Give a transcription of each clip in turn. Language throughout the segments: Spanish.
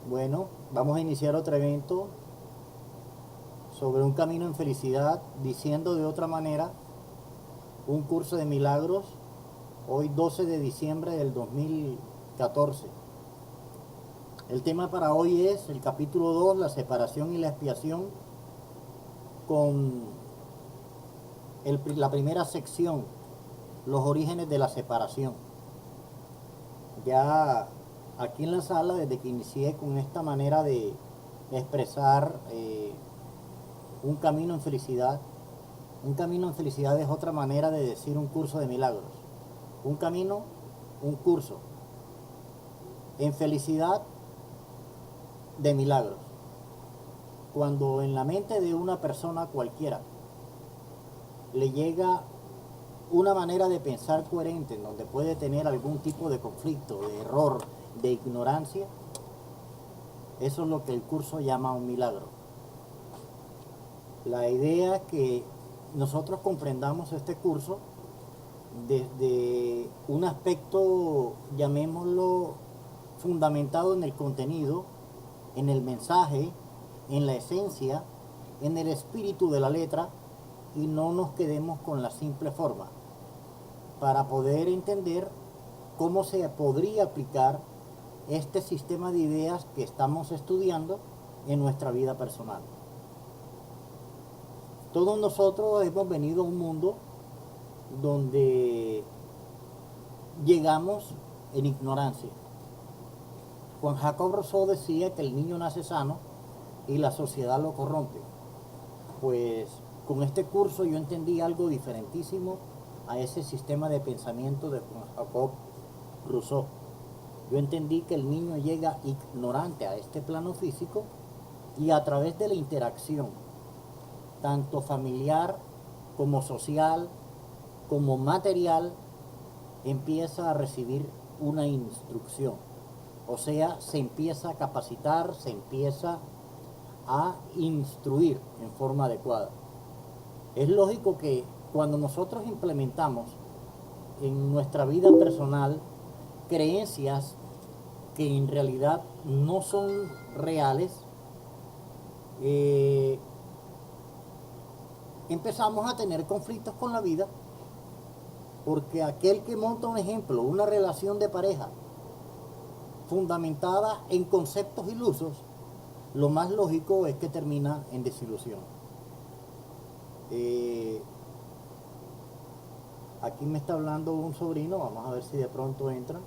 Bueno, vamos a iniciar otro evento sobre un camino en felicidad, diciendo de otra manera, un curso de milagros, hoy 12 de diciembre del 2014. El tema para hoy es el capítulo 2, la separación y la expiación, con la primera sección, los orígenes de la separación. Ya aquí en la sala, desde que inicié con esta manera de expresar un camino en felicidad, un camino en felicidad es otra manera de decir un curso de milagros. Un camino, un curso. En felicidad de milagros. Cuando en la mente de una persona cualquiera le llega una manera de pensar coherente en donde puede tener algún tipo de conflicto, de error, de ignorancia, eso es lo que el curso llama un milagro. La idea es que nosotros comprendamos este curso desde un aspecto, llamémoslo, fundamentado en el contenido, en el mensaje, en la esencia, en el espíritu de la letra, y no nos quedemos con la simple forma, para poder entender cómo se podría aplicar este sistema de ideas que estamos estudiando en nuestra vida personal. Todos nosotros hemos venido a un mundo donde llegamos en ignorancia. Juan Jacob Rousseau decía que el niño nace sano y la sociedad lo corrompe. Pues con este curso yo entendí algo diferentísimo a ese sistema de pensamiento de Juan Jacob Rousseau. Yo entendí que el niño llega ignorante a este plano físico y a través de la interacción, tanto familiar como social, como material, empieza a recibir una instrucción. O sea, se empieza a capacitar, se empieza a instruir en forma adecuada. Es lógico que cuando nosotros implementamos en nuestra vida personal creencias que en realidad no son reales, eh, empezamos a tener conflictos con la vida, porque aquel que monta un ejemplo, una relación de pareja fundamentada en conceptos ilusos, lo más lógico es que termina en desilusión. Eh, Aquí me está hablando un sobrino, vamos a ver si de pronto entra.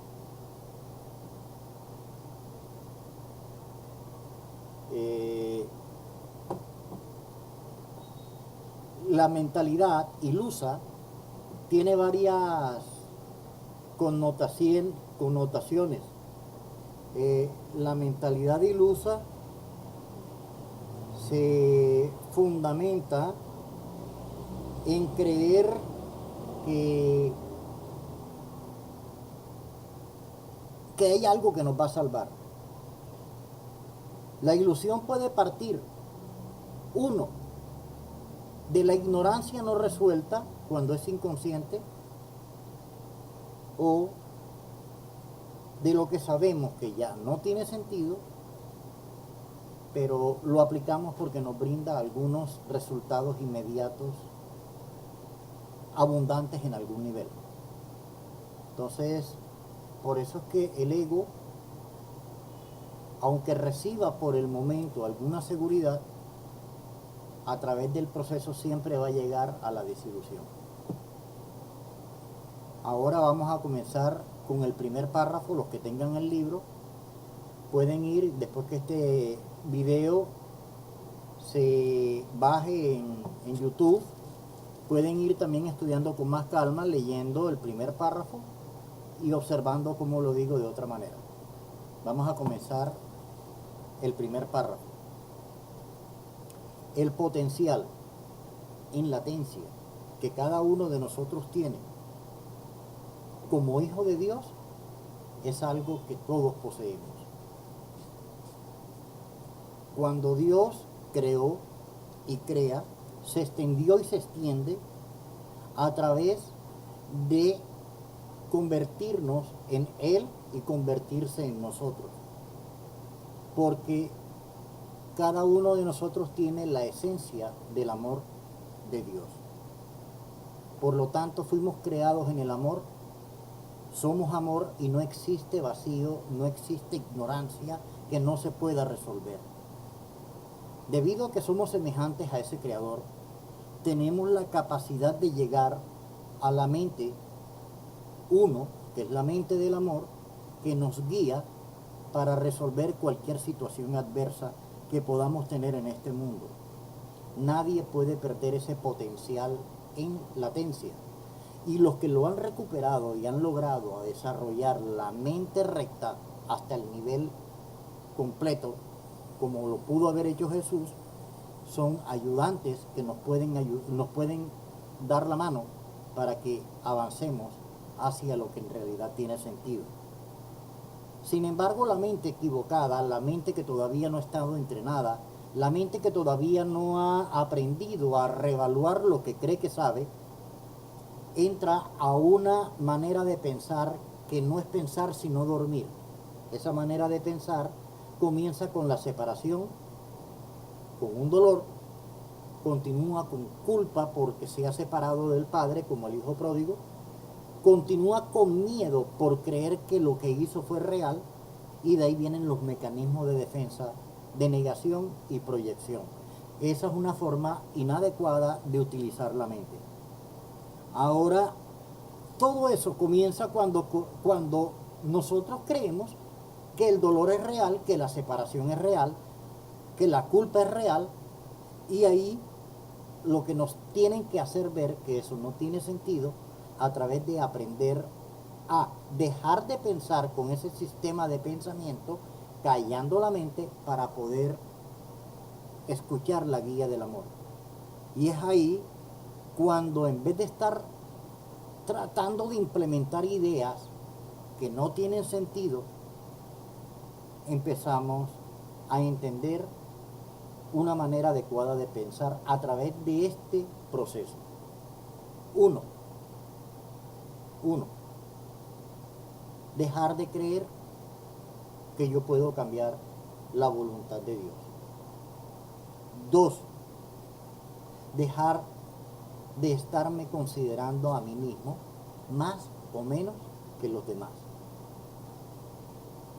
Eh, la mentalidad ilusa tiene varias connotaciones. La mentalidad ilusa se fundamenta en creer que, que hay algo que nos va a salvar. La ilusión puede partir, uno, de la ignorancia no resuelta cuando es inconsciente, o de lo que sabemos que ya no tiene sentido, pero lo aplicamos porque nos brinda algunos resultados inmediatos, abundantes en algún nivel. Entonces, por eso es que el ego, aunque reciba por el momento alguna seguridad, a través del proceso siempre va a llegar a la desilusión. Ahora vamos a comenzar con el primer párrafo. Los que tengan el libro pueden ir, después que este video se baje en YouTube, pueden ir también estudiando con más calma, leyendo el primer párrafo y observando cómo lo digo de otra manera. Vamos a comenzar el primer párrafo. El potencial en latencia que cada uno de nosotros tiene como hijo de Dios es algo que todos poseemos. Cuando Dios creó y crea, se extendió y se extiende a través de convertirnos en Él y convertirse en nosotros. porque cada uno de nosotros tiene la esencia del amor de Dios. Por lo tanto, fuimos creados en el amor, somos amor y no existe vacío, no existe ignorancia que no se pueda resolver. Debido a que somos semejantes a ese Creador, tenemos la capacidad de llegar a la mente uno, que es la mente del amor, que nos guía para resolver cualquier situación adversa que podamos tener en este mundo. Nadie puede perder ese potencial en latencia. Y los que lo han recuperado y han logrado desarrollar la mente recta hasta el nivel completo, como lo pudo haber hecho Jesús, son ayudantes que nos pueden dar la mano para que avancemos hacia lo que en realidad tiene sentido. Sin embargo, la mente equivocada, la mente que todavía no ha estado entrenada, la mente que todavía no ha aprendido a reevaluar lo que cree que sabe, entra a una manera de pensar que no es pensar sino dormir. Esa manera de pensar comienza con la separación, con un dolor, continúa con culpa porque se ha separado del padre como el hijo pródigo, continúa con miedo por creer que lo que hizo fue real, y de ahí vienen los mecanismos de defensa, de negación y proyección. Esa es una forma inadecuada de utilizar la mente. Ahora, todo eso comienza cuando nosotros creemos que el dolor es real, que la separación es real, que la culpa es real, y ahí lo que nos tienen que hacer ver que eso no tiene sentido a través de aprender a dejar de pensar con ese sistema de pensamiento, callando la mente para poder escuchar la guía del amor. Y es ahí cuando, en vez de estar tratando de implementar ideas que no tienen sentido, empezamos a entender una manera adecuada de pensar a través de este proceso. Uno, dejar de creer que yo puedo cambiar la voluntad de Dios. Dos, dejar de estarme considerando a mí mismo más o menos que los demás.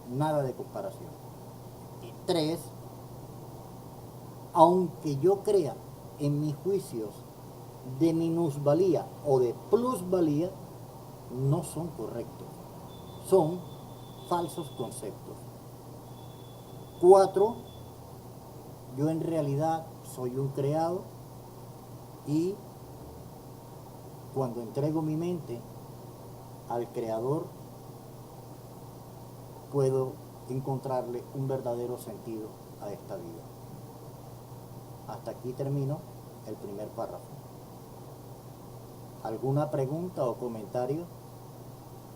Nada de comparación. Y tres, aunque yo crea en mis juicios de minusvalía o de plusvalía, no son correctos, son falsos conceptos. 4, yo en realidad soy un creado, y cuando entrego mi mente al Creador, puedo encontrarle un verdadero sentido a esta vida. Hasta aquí termino el primer párrafo. ¿Alguna pregunta o comentario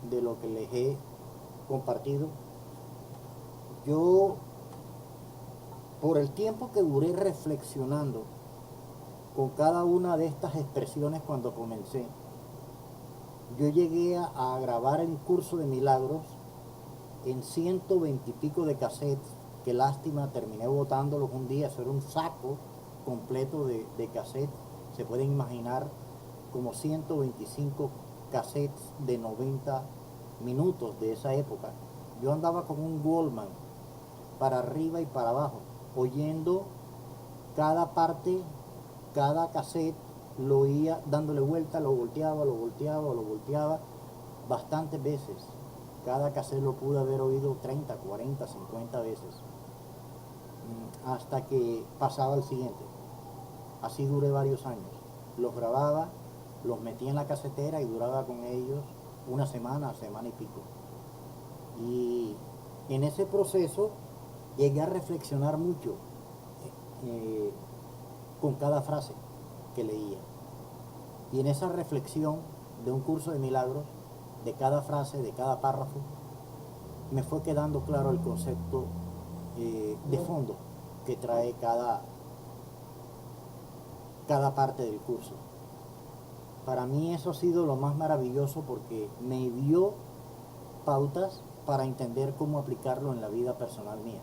de lo que les he compartido? Yo, por el tiempo que duré reflexionando con cada una de estas expresiones cuando comencé, yo llegué a grabar el curso de milagros en 120 y pico de cassettes. Qué lástima, terminé botándolos un día. Eso era un saco completo de cassettes. Se pueden imaginar como 125 cassettes de 90 minutos de esa época. Yo andaba con un Walkman para arriba y para abajo, oyendo cada parte, cada cassette, lo oía dándole vuelta, lo volteaba bastantes veces. Cada cassette lo pude haber oído 30, 40, 50 veces, hasta que pasaba el siguiente. Así duré varios años. Los grababa, los metía en la casetera y duraba con ellos una semana, semana y pico. Y en ese proceso llegué a reflexionar mucho con cada frase que leía. Y en esa reflexión de un curso de milagros, de cada frase, de cada párrafo, me fue quedando claro el concepto de fondo que trae cada parte del curso. Para mí eso ha sido lo más maravilloso, porque me dio pautas para entender cómo aplicarlo en la vida personal mía.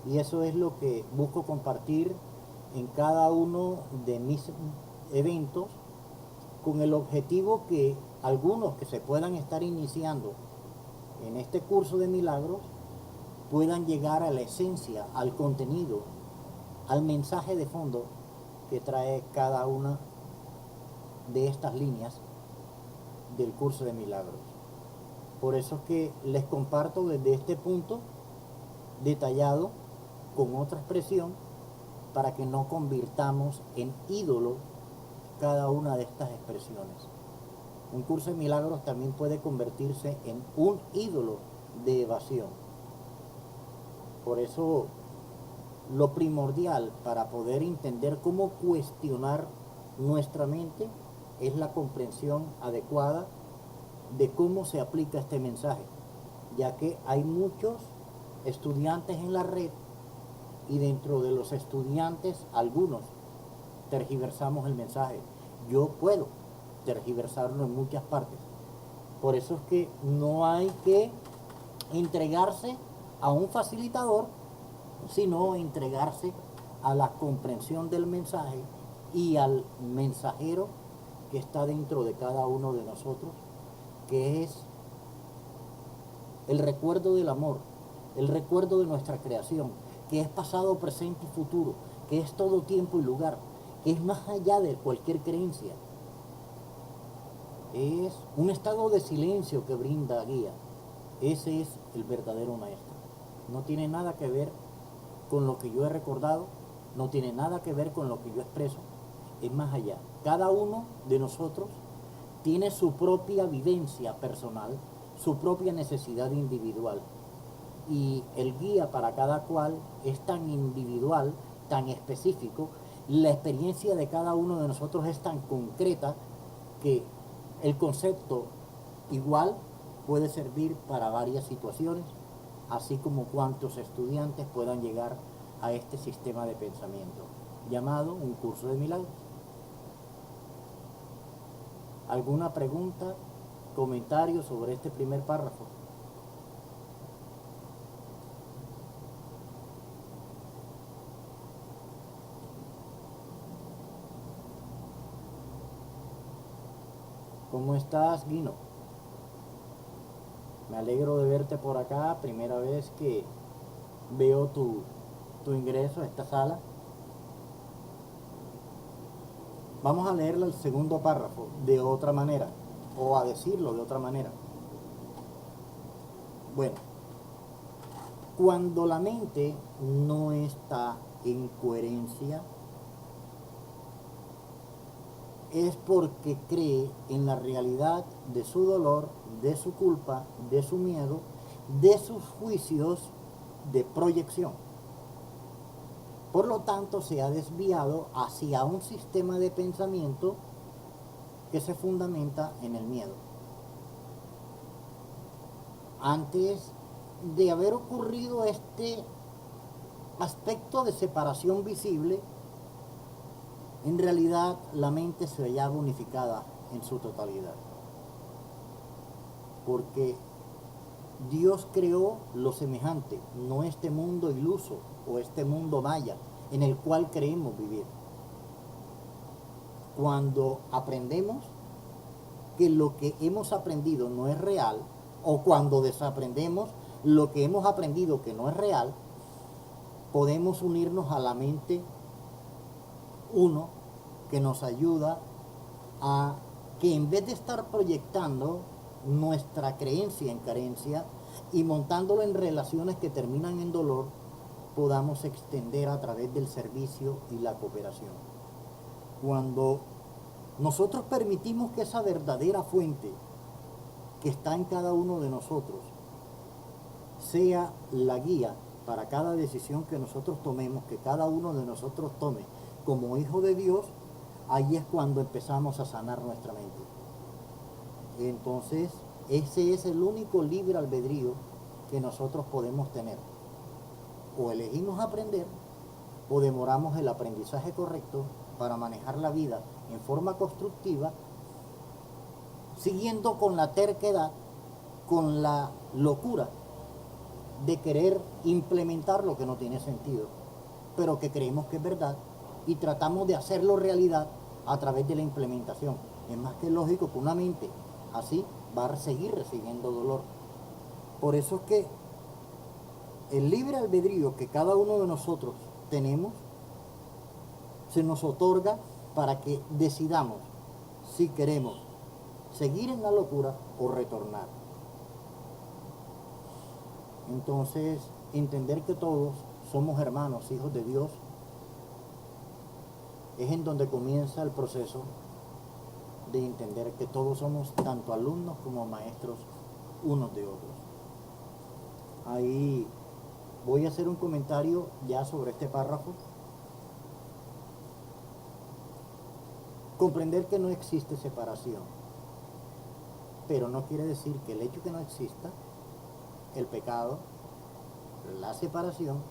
Y eso es lo que busco compartir en cada uno de mis eventos, con el objetivo que algunos que se puedan estar iniciando en este curso de milagros puedan llegar a la esencia, al contenido, al mensaje de fondo que trae cada una de estas líneas del curso de milagros. Por eso es que les comparto desde este punto detallado con otra expresión, para que no convirtamos en ídolo cada una de estas expresiones. Un curso de milagros también puede convertirse en un ídolo de evasión. Por eso lo primordial para poder entender cómo cuestionar nuestra mente es la comprensión adecuada de cómo se aplica este mensaje, ya que hay muchos estudiantes en la red y dentro de los estudiantes algunos tergiversamos el mensaje. Yo puedo tergiversarlo en muchas partes. Por eso es que no hay que entregarse a un facilitador, sino entregarse a la comprensión del mensaje y al mensajero que está dentro de cada uno de nosotros, que es el recuerdo del amor, el recuerdo de nuestra creación, que es pasado, presente y futuro, que es todo tiempo y lugar, que es más allá de cualquier creencia. Es un estado de silencio que brinda guía. Ese es el verdadero maestro. No tiene nada que ver con lo que yo he recordado, no tiene nada que ver con lo que yo expreso, es más allá. Cada uno de nosotros tiene su propia vivencia personal, su propia necesidad individual. Y el guía para cada cual es tan individual, tan específico, la experiencia de cada uno de nosotros es tan concreta que el concepto igual puede servir para varias situaciones, así como cuantos estudiantes puedan llegar a este sistema de pensamiento, llamado un curso de milagros. ¿Alguna pregunta, comentario sobre este primer párrafo? ¿Cómo estás, Guino? Me alegro de verte por acá, primera vez que veo tu ingreso a esta sala. Vamos a leerle el segundo párrafo de otra manera, o a decirlo de otra manera. Bueno, cuando la mente no está en coherencia, es porque cree en la realidad de su dolor, de su culpa, de su miedo, de sus juicios de proyección. Por lo tanto, se ha desviado hacia un sistema de pensamiento que se fundamenta en el miedo. Antes de haber ocurrido este aspecto de separación visible, en realidad la mente se hallaba unificada en su totalidad. Porque Dios creó lo semejante, no este mundo iluso o este mundo maya en el cual creemos vivir. Cuando aprendemos que lo que hemos aprendido no es real, o cuando desaprendemos lo que hemos aprendido que no es real, podemos unirnos a la mente uno que nos ayuda a que en vez de estar proyectando nuestra creencia en carencia y montándolo en relaciones que terminan en dolor, podamos extender a través del servicio y la cooperación. Cuando nosotros permitimos que esa verdadera fuente que está en cada uno de nosotros sea la guía para cada decisión que nosotros tomemos, que cada uno de nosotros tome como hijo de Dios, ahí es cuando empezamos a sanar nuestra mente. Entonces, ese es el único libre albedrío que nosotros podemos tener. O elegimos aprender, o demoramos el aprendizaje correcto para manejar la vida en forma constructiva, siguiendo con la terquedad, con la locura de querer implementar lo que no tiene sentido, pero que creemos que es verdad y tratamos de hacerlo realidad a través de la implementación. Es más que lógico que una mente así va a seguir recibiendo dolor. Por eso es que el libre albedrío que cada uno de nosotros tenemos se nos otorga para que decidamos si queremos seguir en la locura o retornar. Entonces, entender que todos somos hermanos, hijos de Dios, es en donde comienza el proceso de entender que todos somos tanto alumnos como maestros unos de otros. Ahí voy a hacer un comentario ya sobre este párrafo. Comprender que no existe separación, pero no quiere decir que el hecho que no exista, el pecado, la separación,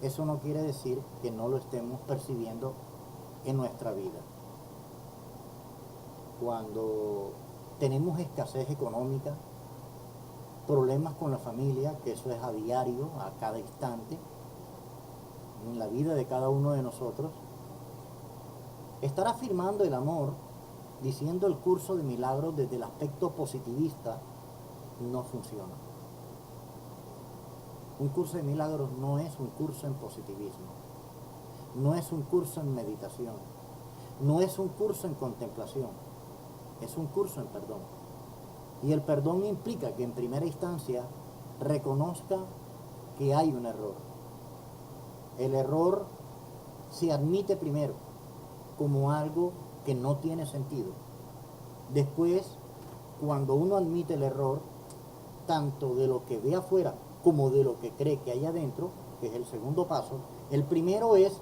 eso no quiere decir que no lo estemos percibiendo en nuestra vida. Cuando tenemos escasez económica, problemas con la familia, que eso es a diario, a cada instante, en la vida de cada uno de nosotros, estar afirmando el amor, diciendo el curso de milagros desde el aspecto positivista, no funciona. Un curso de milagros no es un curso en positivismo, no es un curso en meditación, no es un curso en contemplación, es un curso en perdón. Y el perdón implica que en primera instancia reconozca que hay un error. El error se admite primero como algo que no tiene sentido. Después, cuando uno admite el error, tanto de lo que ve afuera como de lo que cree que hay adentro, que es el segundo paso, el primero es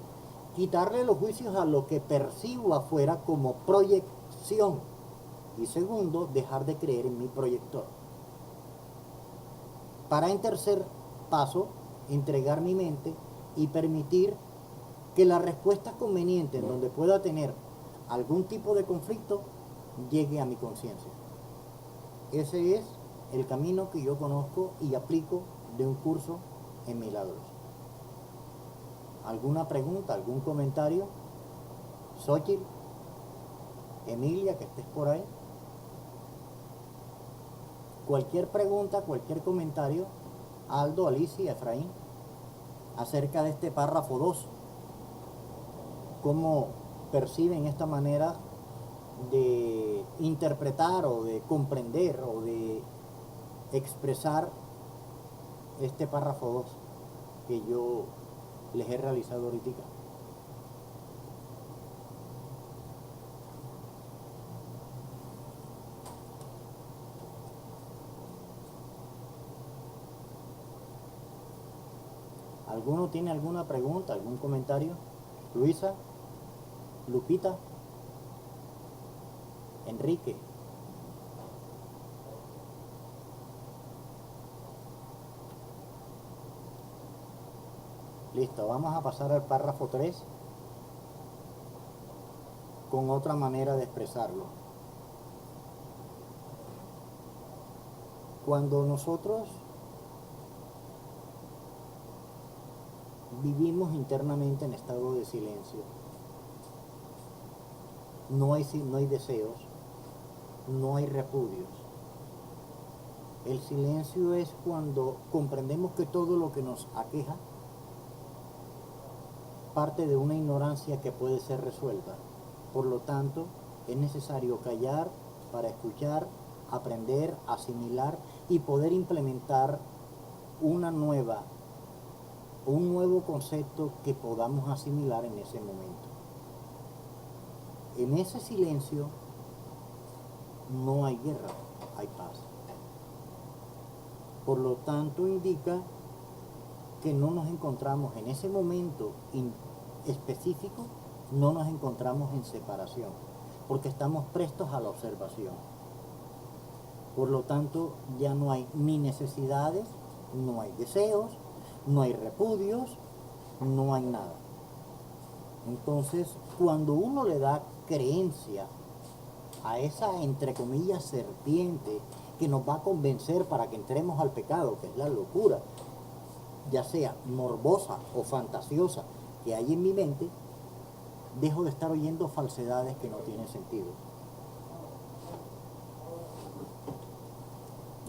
quitarle los juicios a lo que percibo afuera como proyección. Y segundo, dejar de creer en mi proyector. Para en tercer paso, entregar mi mente y permitir que la respuesta conveniente en donde pueda tener algún tipo de conflicto llegue a mi conciencia. Ese es el camino que yo conozco y aplico de un curso en milagros. ¿Alguna pregunta, algún comentario? Xochitl, Emilia, que estés por ahí. Cualquier pregunta, cualquier comentario, Aldo, Alicia, Efraín, acerca de este párrafo 2. ¿Cómo perciben esta manera de interpretar o de comprender o de expresar este párrafo 2 que yo les he realizado ahorita? ¿Alguno tiene alguna pregunta, algún comentario? Luisa, Lupita, Enrique. Listo, vamos a pasar al párrafo 3 con otra manera de expresarlo. Cuando nosotros vivimos internamente en estado de silencio, no hay deseos, no hay repudios. El silencio es cuando comprendemos que todo lo que nos aqueja parte de una ignorancia que puede ser resuelta. Por lo tanto, es necesario callar para escuchar, aprender, asimilar y poder implementar un nuevo concepto que podamos asimilar en ese momento. En ese silencio no hay guerra, hay paz. Por lo tanto, indica que no nos encontramos en ese momento específico, no nos encontramos en separación, porque estamos prestos a la observación. Por lo tanto, ya no hay ni necesidades, no hay deseos, no hay repudios, no hay nada. Entonces, cuando uno le da creencia a esa, entre comillas, serpiente que nos va a convencer para que entremos al pecado, que es la locura, ya sea morbosa o fantasiosa que hay en mi mente, dejo de estar oyendo falsedades que no tienen sentido.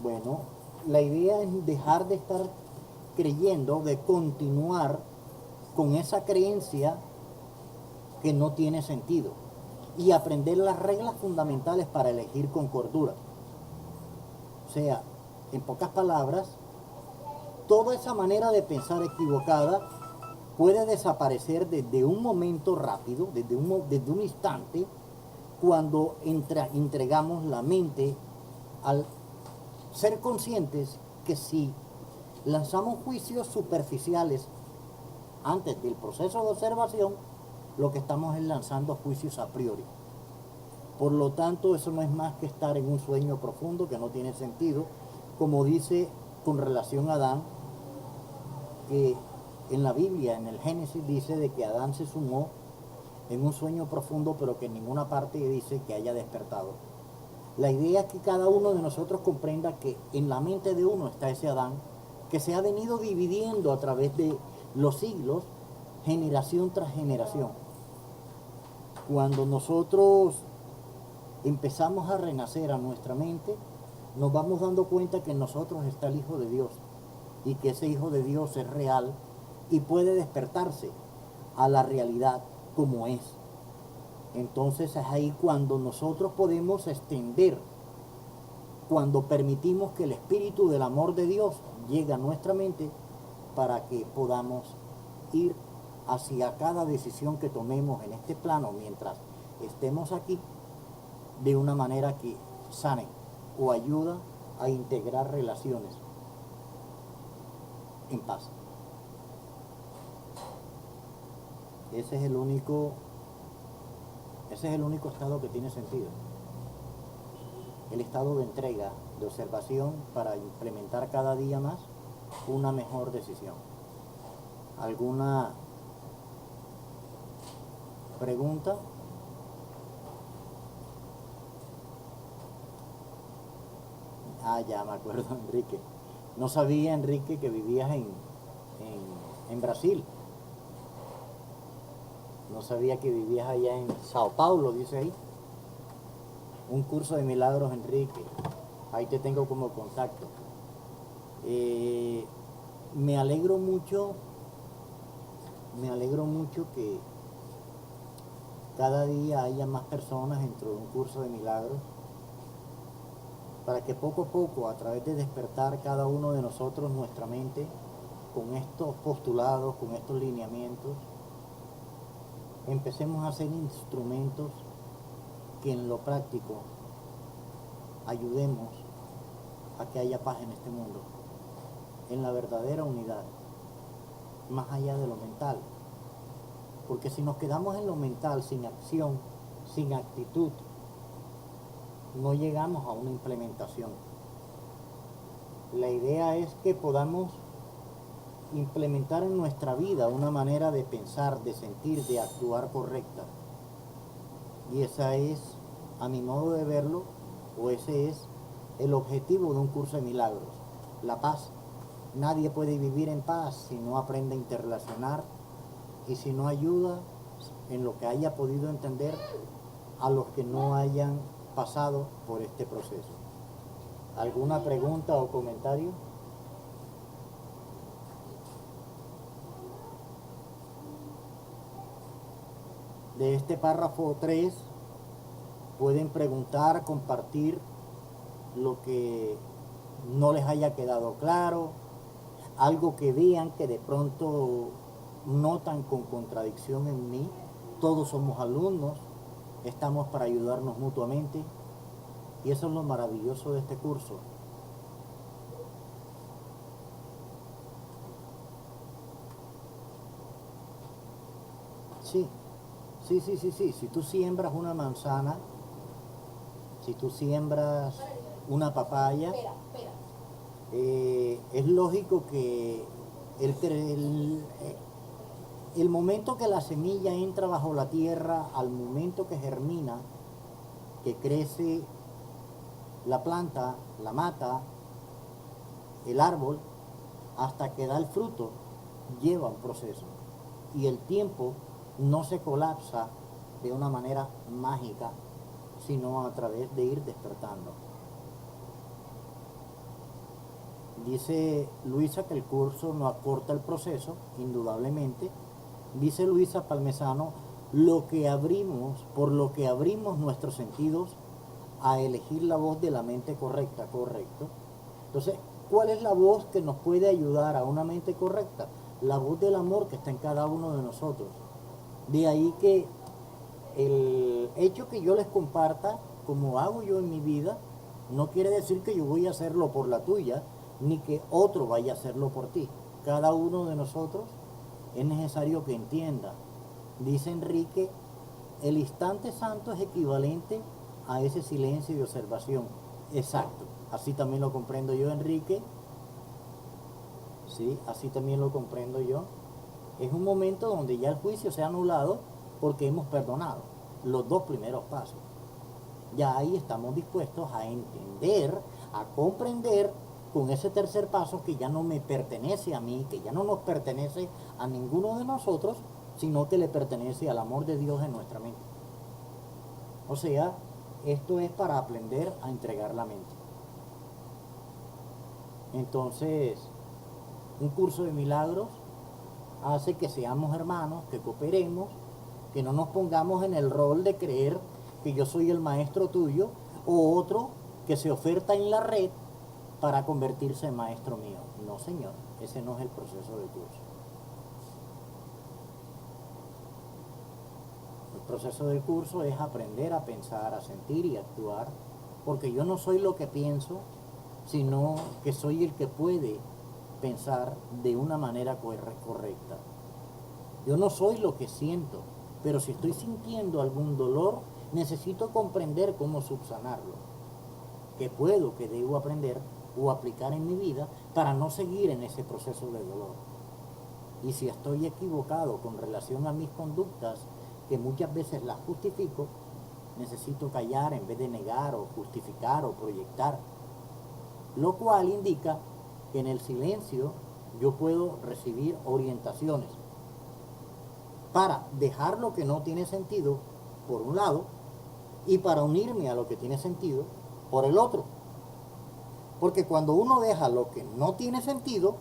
Bueno, la idea es dejar de estar creyendo, de continuar con esa creencia que no tiene sentido y aprender las reglas fundamentales para elegir con cordura. O sea, en pocas palabras, toda esa manera de pensar equivocada puede desaparecer desde un momento rápido, desde un instante, cuando entregamos la mente al ser conscientes que si lanzamos juicios superficiales antes del proceso de observación, lo que estamos es lanzando juicios a priori. Por lo tanto, eso no es más que estar en un sueño profundo que no tiene sentido, como dice con relación a Adán, que en la Biblia, en el Génesis, dice de que Adán se sumó en un sueño profundo, pero que en ninguna parte dice que haya despertado. La idea es que cada uno de nosotros comprenda que en la mente de uno está ese Adán, que se ha venido dividiendo a través de los siglos, generación tras generación. Cuando nosotros empezamos a renacer a nuestra mente, nos vamos dando cuenta que en nosotros está el Hijo de Dios y que ese Hijo de Dios es real y puede despertarse a la realidad como es. Entonces es ahí cuando nosotros podemos extender, cuando permitimos que el Espíritu del amor de Dios llegue a nuestra mente para que podamos ir hacia cada decisión que tomemos en este plano mientras estemos aquí de una manera que sane o ayuda a integrar relaciones en paz. Ese es el único estado que tiene sentido. El estado de entrega, de observación para implementar cada día más una mejor decisión. ¿Alguna pregunta? Ya me acuerdo, Enrique. No sabía, Enrique, que vivías en Brasil. No sabía que vivías allá en Sao Paulo, dice ahí. Un curso de milagros, Enrique. Ahí te tengo como contacto. Me alegro mucho que cada día haya más personas dentro de un curso de milagros, para que poco a poco, a través de despertar cada uno de nosotros nuestra mente con estos postulados, con estos lineamientos, empecemos a hacer instrumentos que en lo práctico ayudemos a que haya paz en este mundo, en la verdadera unidad, más allá de lo mental. Porque si nos quedamos en lo mental, sin acción, sin actitud, no llegamos a una implementación. La idea es que podamos implementar en nuestra vida una manera de pensar, de sentir, de actuar correcta. Y esa es, a mi modo de verlo, o ese es el objetivo de un curso de milagros, la paz. Nadie puede vivir en paz si no aprende a interrelacionar y si no ayuda en lo que haya podido entender a los que no hayan pasado por este proceso. ¿Alguna pregunta o comentario? De este párrafo 3 pueden preguntar, compartir lo que no les haya quedado claro, algo que vean que de pronto notan con contradicción en mí. Todos somos alumnos, estamos para ayudarnos mutuamente y eso es lo maravilloso de este curso. Sí, si tú siembras una manzana, si tú siembras una papaya, es lógico que el momento que la semilla entra bajo la tierra, al momento que germina, que crece la planta, la mata, el árbol, hasta que da el fruto, lleva un proceso. Y el tiempo no se colapsa de una manera mágica, sino a través de ir despertando. Dice Luisa que el curso no acorta el proceso, indudablemente. Dice Luisa Palmesano, por lo que abrimos nuestros sentidos a elegir la voz de la mente correcta, correcto. Entonces, ¿cuál es la voz que nos puede ayudar a una mente correcta? La voz del amor que está en cada uno de nosotros. De ahí que el hecho que yo les comparta, como hago yo en mi vida, no quiere decir que yo voy a hacerlo por la tuya, ni que otro vaya a hacerlo por ti. Cada uno de nosotros es necesario que entienda. Dice Enrique, el instante santo es equivalente a ese silencio y observación. Exacto, así también lo comprendo yo, Enrique. Sí, así también lo comprendo yo. Es un momento donde ya el juicio se ha anulado porque hemos perdonado los dos primeros pasos. Ya ahí estamos dispuestos a entender, a comprender con ese tercer paso que ya no me pertenece a mí, que ya no nos pertenece a ninguno de nosotros, sino que le pertenece al amor de Dios en nuestra mente. O sea, esto es para aprender a entregar la mente. Entonces, un curso de milagros hace que seamos hermanos, que cooperemos, que no nos pongamos en el rol de creer que yo soy el maestro tuyo o otro que se oferta en la red para convertirse en maestro mío. No, señor, ese no es el proceso del curso. El proceso del curso es aprender a pensar, a sentir y a actuar, porque yo no soy lo que pienso, sino que soy el que puede pensar de una manera correcta. Yo no soy lo que siento, pero si estoy sintiendo algún dolor, necesito comprender cómo subsanarlo. ¿Qué puedo, qué debo aprender o aplicar en mi vida para no seguir en ese proceso de dolor? Y si estoy equivocado con relación a mis conductas, que muchas veces las justifico, necesito callar en vez de negar o justificar o proyectar. Lo cual indica que en el silencio yo puedo recibir orientaciones para dejar lo que no tiene sentido por un lado y para unirme a lo que tiene sentido por el otro. Porque cuando uno deja lo que no tiene sentido,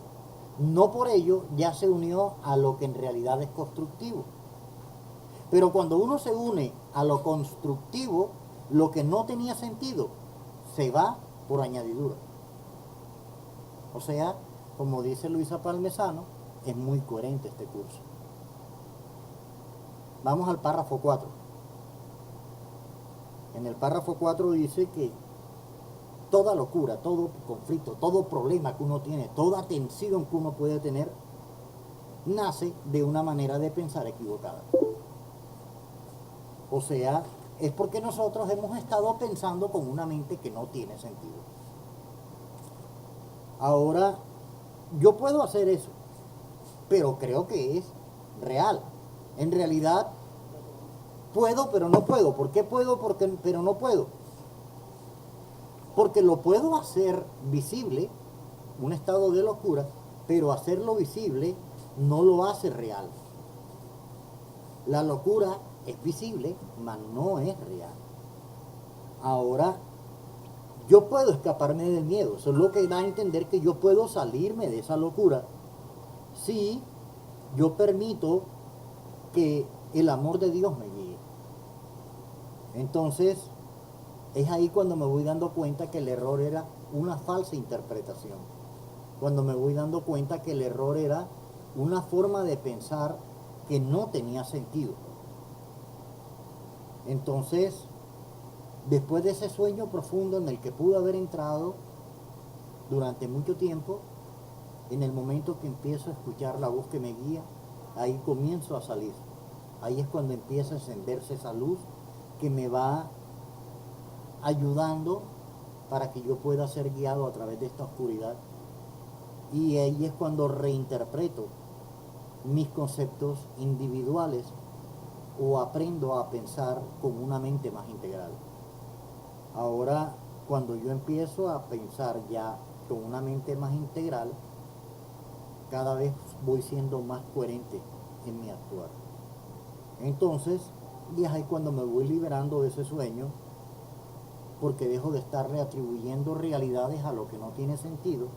no por ello ya se unió a lo que en realidad es constructivo. Pero cuando uno se une a lo constructivo, lo que no tenía sentido se va por añadidura. O sea, como dice Luisa Palmesano, es muy coherente este curso. Vamos al párrafo 4. En el párrafo 4 dice que toda locura, todo conflicto, todo problema que uno tiene, toda tensión que uno puede tener, nace de una manera de pensar equivocada. O sea, es porque nosotros hemos estado pensando con una mente que no tiene sentido. Ahora, yo puedo hacer eso, pero creo que es real. En realidad, puedo, pero no puedo. ¿Por qué puedo, pero no puedo? Porque lo puedo hacer visible, un estado de locura, pero hacerlo visible no lo hace real. La locura es visible, mas no es real. Ahora, yo puedo escaparme del miedo. Eso es lo que da a entender que yo puedo salirme de esa locura si yo permito que el amor de Dios me guíe. Entonces, es ahí cuando me voy dando cuenta que el error era una falsa interpretación. Cuando me voy dando cuenta que el error era una forma de pensar que no tenía sentido. Entonces, después de ese sueño profundo en el que pude haber entrado durante mucho tiempo, en el momento que empiezo a escuchar la voz que me guía, ahí comienzo a salir. Ahí es cuando empieza a encenderse esa luz que me va ayudando para que yo pueda ser guiado a través de esta oscuridad. Y ahí es cuando reinterpreto mis conceptos individuales o aprendo a pensar con una mente más integral. Ahora, Cuando yo empiezo a pensar ya con una mente más integral, cada vez voy siendo más coherente en mi actuar. Entonces, y es ahí cuando me voy liberando de ese sueño, porque dejo de estar reatribuyendo realidades a lo que no tiene sentido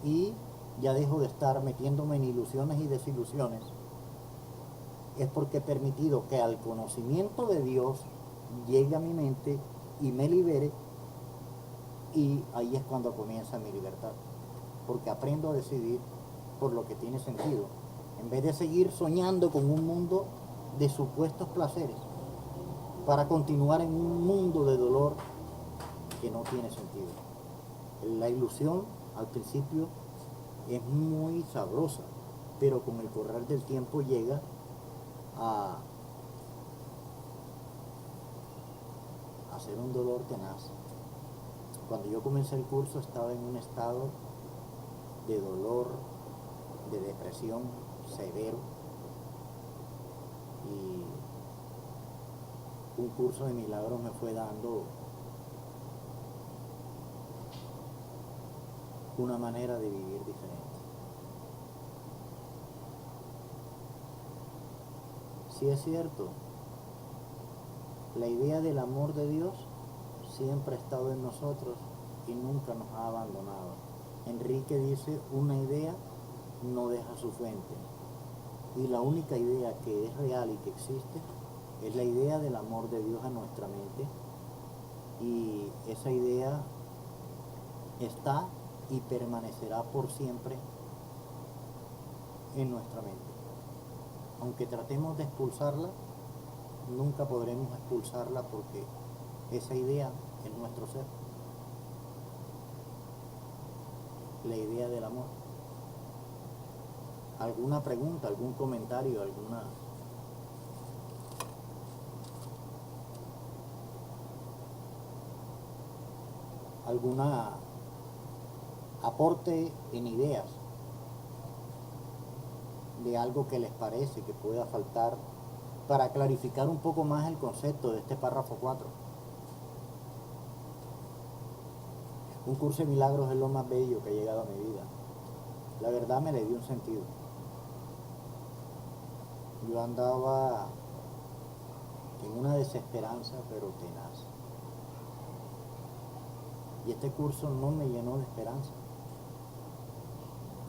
y ya dejo de estar metiéndome en ilusiones y desilusiones. Es porque he permitido que al conocimiento de Dios llegue a mi mente y me libere, y ahí es cuando comienza mi libertad, porque aprendo a decidir por lo que tiene sentido, en vez de seguir soñando con un mundo de supuestos placeres, para continuar en un mundo de dolor que no tiene sentido. La ilusión al principio es muy sabrosa, pero con el correr del tiempo llega a ser un dolor tenaz. Cuando yo comencé el curso estaba en un estado de dolor, de depresión severo, y un curso de milagros me fue dando una manera de vivir diferente. Sí es cierto, la idea del amor de Dios siempre ha estado en nosotros y nunca nos ha abandonado. Enrique dice, una idea no deja su fuente. Y la única idea que es real y que existe es la idea del amor de Dios a nuestra mente. Y esa idea está y permanecerá por siempre en nuestra mente. Aunque tratemos de expulsarla, nunca podremos expulsarla porque esa idea es nuestro ser. La idea del amor. ¿Alguna pregunta, algún comentario, alguna aporte en ideas de algo que les parece que pueda faltar para clarificar un poco más el concepto de este párrafo 4? Un curso de milagros es lo más bello que ha llegado a mi vida. La verdad me le dio un sentido. Yo andaba en una desesperanza pero tenaz. Y este curso no me llenó de esperanza.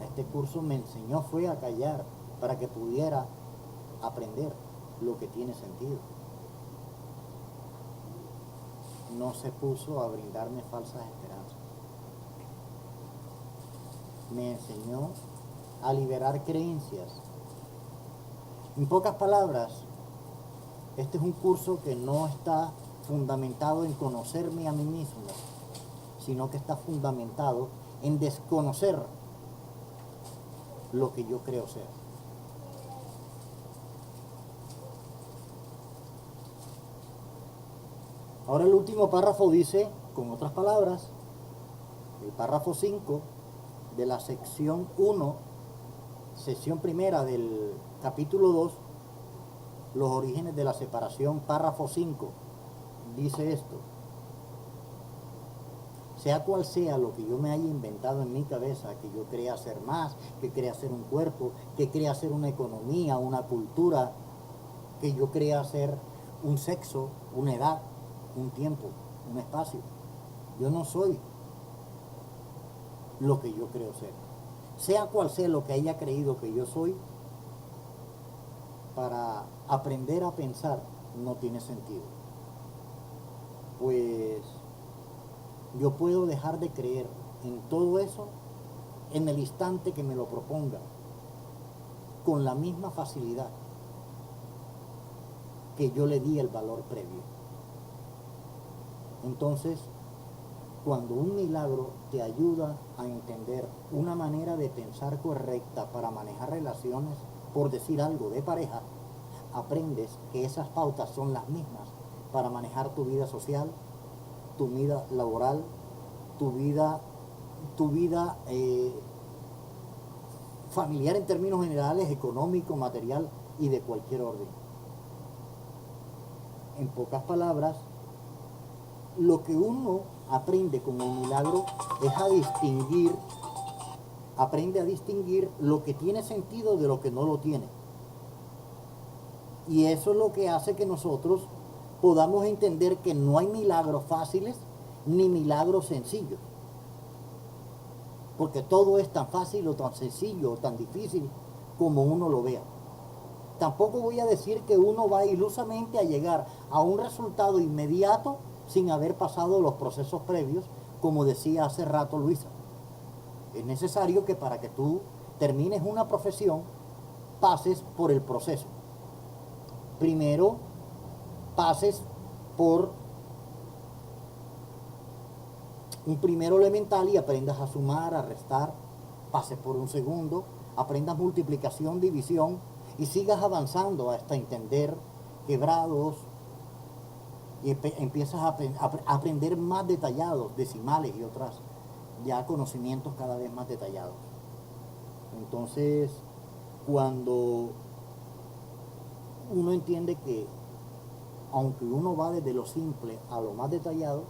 Este curso me enseñó fue a callar para que pudiera aprender lo que tiene sentido. No se puso a brindarme falsas esperanzas. Me enseñó a liberar creencias. En pocas palabras, este es un curso que no está fundamentado en conocerme a mí mismo, sino que está fundamentado en desconocer lo que yo creo ser. Ahora el último párrafo dice, con otras palabras, el párrafo 5 de la sección 1, sección primera del capítulo 2, los orígenes de la separación, párrafo 5, dice esto: sea cual sea lo que yo me haya inventado en mi cabeza, que yo crea ser más, que crea ser un cuerpo, que crea ser una economía, una cultura, que yo crea ser un sexo, una edad, un tiempo, un espacio. Yo no soy lo que yo creo ser. Sea cual sea lo que haya creído que yo soy, para aprender a pensar no tiene sentido. Pues yo puedo dejar de creer en todo eso en el instante que me lo proponga, con la misma facilidad que yo le di el valor previo. Entonces, cuando un milagro te ayuda a entender una manera de pensar correcta para manejar relaciones, por decir algo, de pareja, aprendes que esas pautas son las mismas para manejar tu vida social, tu vida laboral, tu vida familiar en términos generales, económico, material y de cualquier orden. En pocas palabras, lo que uno aprende con el milagro es a distinguir, aprende a distinguir lo que tiene sentido de lo que no lo tiene. Y eso es lo que hace que nosotros podamos entender que no hay milagros fáciles ni milagros sencillos. Porque todo es tan fácil o tan sencillo o tan difícil como uno lo vea. Tampoco voy a decir que uno va ilusamente a llegar a un resultado inmediato sin haber pasado los procesos previos, como decía hace rato Luisa. Es necesario que para que tú termines una profesión, pases por el proceso. Primero, pases por un primero elemental y aprendas a sumar, a restar, pases por un segundo, aprendas multiplicación, división y sigas avanzando hasta entender quebrados y empiezas a aprender más detallados, decimales y otras ya conocimientos cada vez más detallados. Entonces, cuando uno entiende que aunque uno va desde lo simple a lo más detallado,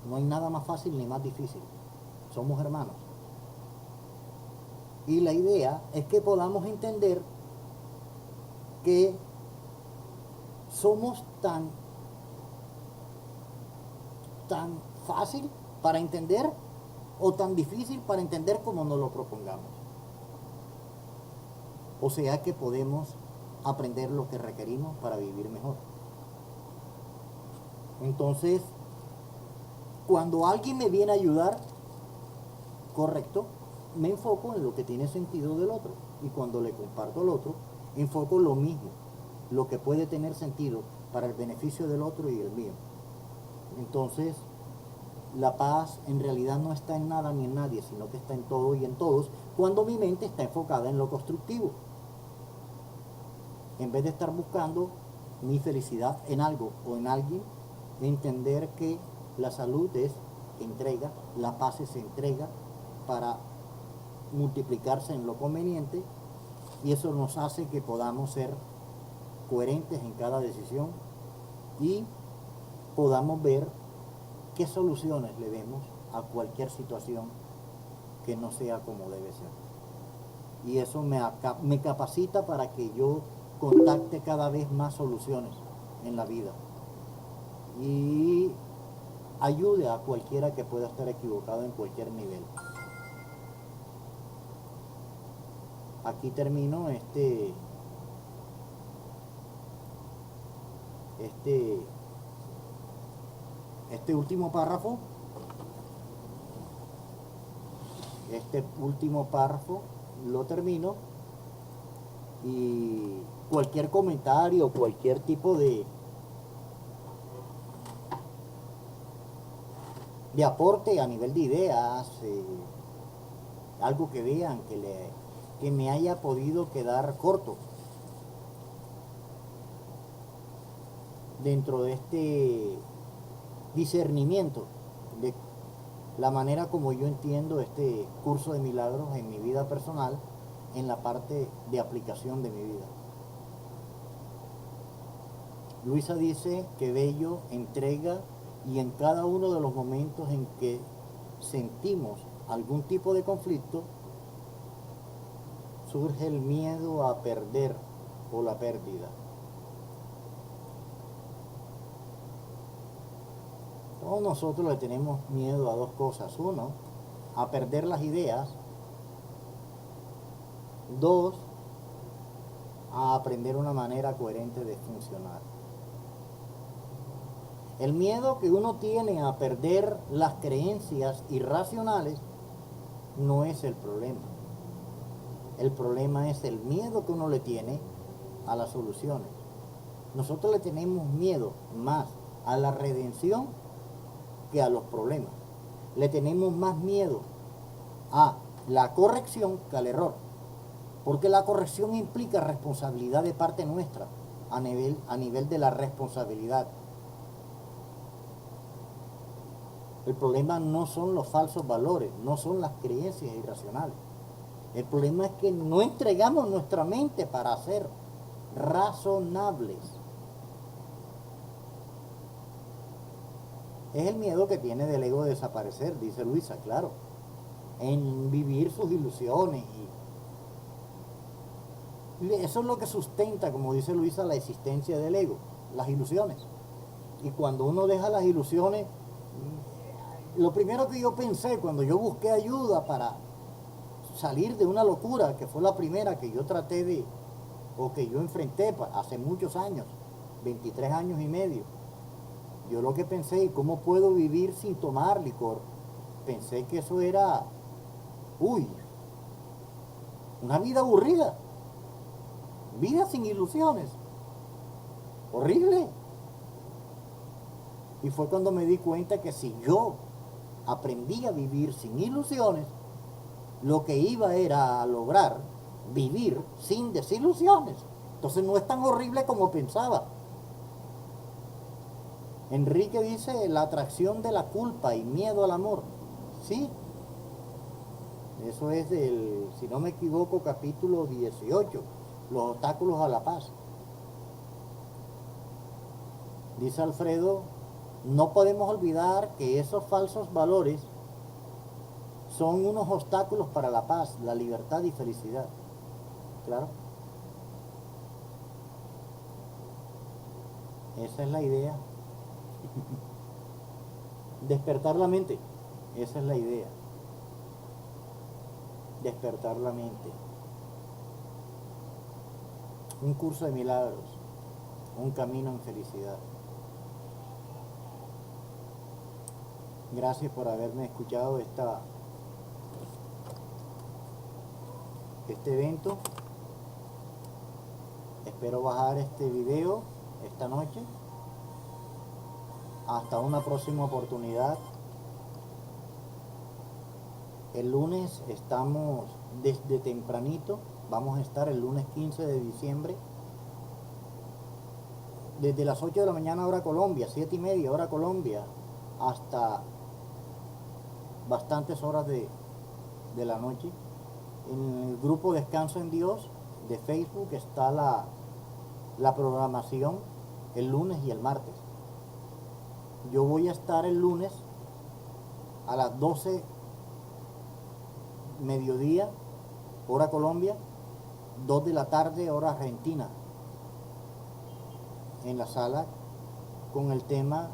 no hay nada más fácil ni más difícil. Somos hermanos. Y la idea es que podamos entender que somos tan fácil para entender o tan difícil para entender como nos lo propongamos. O sea que podemos aprender lo que requerimos para vivir mejor. Entonces, cuando alguien me viene a ayudar, correcto, me enfoco en lo que tiene sentido del otro. Y cuando le comparto al otro, enfoco lo mismo, lo que puede tener sentido para el beneficio del otro y el mío. Entonces, la paz en realidad no está en nada ni en nadie, sino que está en todo y en todos, cuando mi mente está enfocada en lo constructivo. En vez de estar buscando mi felicidad en algo o en alguien, entender que la salud es entrega, la paz es entrega para multiplicarse en lo conveniente, y eso nos hace que podamos ser coherentes en cada decisión y podamos ver qué soluciones le demos a cualquier situación que no sea como debe ser. Y eso me capacita para que yo contacte cada vez más soluciones en la vida y ayude a cualquiera que pueda estar equivocado en cualquier nivel. Aquí termino este último párrafo. Este último párrafo lo termino, y cualquier comentario, cualquier tipo de aporte a nivel de ideas, algo que vean que me haya podido quedar corto dentro de este discernimiento de la manera como yo entiendo este curso de milagros en mi vida personal, en la parte de aplicación de mi vida. Luisa dice que Bello entrega, y en cada uno de los momentos en que sentimos algún tipo de conflicto, surge el miedo a perder o la pérdida. Todos nosotros le tenemos miedo a dos cosas. Uno, a perder las ideas. Dos, a aprender una manera coherente de funcionar. El miedo que uno tiene a perder las creencias irracionales no es el problema. El problema es el miedo que uno le tiene a las soluciones. Nosotros le tenemos miedo más a la redención que a los problemas. Le tenemos más miedo a la corrección que al error, porque la corrección implica responsabilidad de parte nuestra a nivel de la responsabilidad. El problema no son los falsos valores, no son las creencias irracionales. El problema es que no entregamos nuestra mente para ser razonables. Es el miedo que tiene del ego de desaparecer, dice Luisa, claro, en vivir sus ilusiones. Y eso es lo que sustenta, como dice Luisa, la existencia del ego, las ilusiones. Y cuando uno deja las ilusiones, lo primero que yo pensé cuando yo busqué ayuda para salir de una locura, que fue la primera que yo traté de, o que yo enfrenté hace muchos años, 23 años y medio, yo lo que pensé, ¿cómo puedo vivir sin tomar licor? Pensé que eso era, uy, una vida aburrida, vida sin ilusiones, horrible. Y fue cuando me di cuenta que si yo aprendí a vivir sin ilusiones, lo que iba era a lograr vivir sin desilusiones. Entonces no es tan horrible como pensaba. Enrique dice la atracción de la culpa y miedo al amor. Sí, eso es del, si no me equivoco, capítulo 18, los obstáculos a la paz. Dice Alfredo, no podemos olvidar que esos falsos valores son unos obstáculos para la paz, la libertad y felicidad. Claro. Esa es la idea. Despertar la mente. Esa es la idea. Despertar la mente. Un curso de milagros. Un camino en felicidad. Gracias por haberme escuchado este evento. Espero bajar este video esta noche. Hasta una próxima oportunidad. El lunes estamos desde tempranito. Vamos a estar el lunes 15 de diciembre. Desde las 8 de la mañana hora Colombia, 7:30 hora Colombia, hasta bastantes horas de la noche. En el grupo Descanso en Dios de Facebook está la programación el lunes y el martes. Yo voy a estar el lunes a las 12 mediodía, hora Colombia, 2 de la tarde, hora Argentina, en la sala con el tema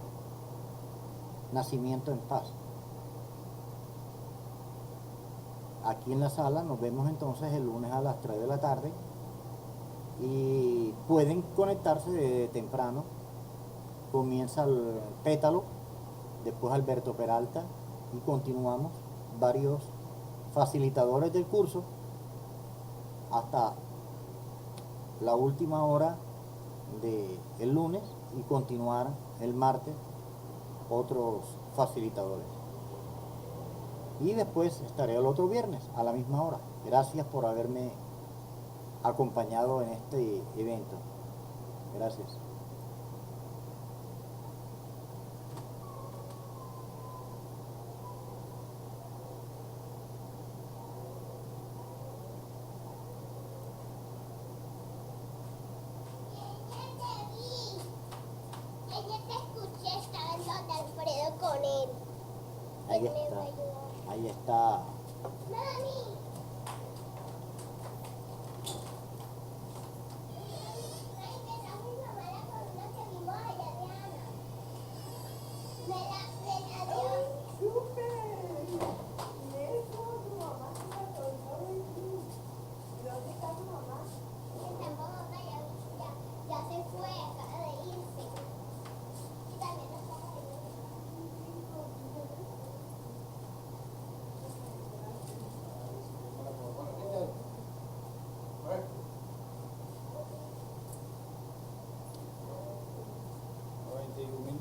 Nacimiento en Paz. Aquí en la sala nos vemos entonces el lunes a las 3 de la tarde y pueden conectarse desde temprano. Comienza el Pétalo, después Alberto Peralta y continuamos varios facilitadores del curso hasta la última hora del lunes y continuar el martes otros facilitadores. Y después estaré el otro viernes a la misma hora. Gracias por haberme acompañado en este evento. Gracias. Ahí está. Ahí está.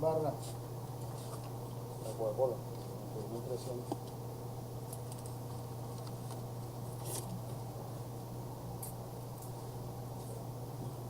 Barra, la Coca-Cola, 300.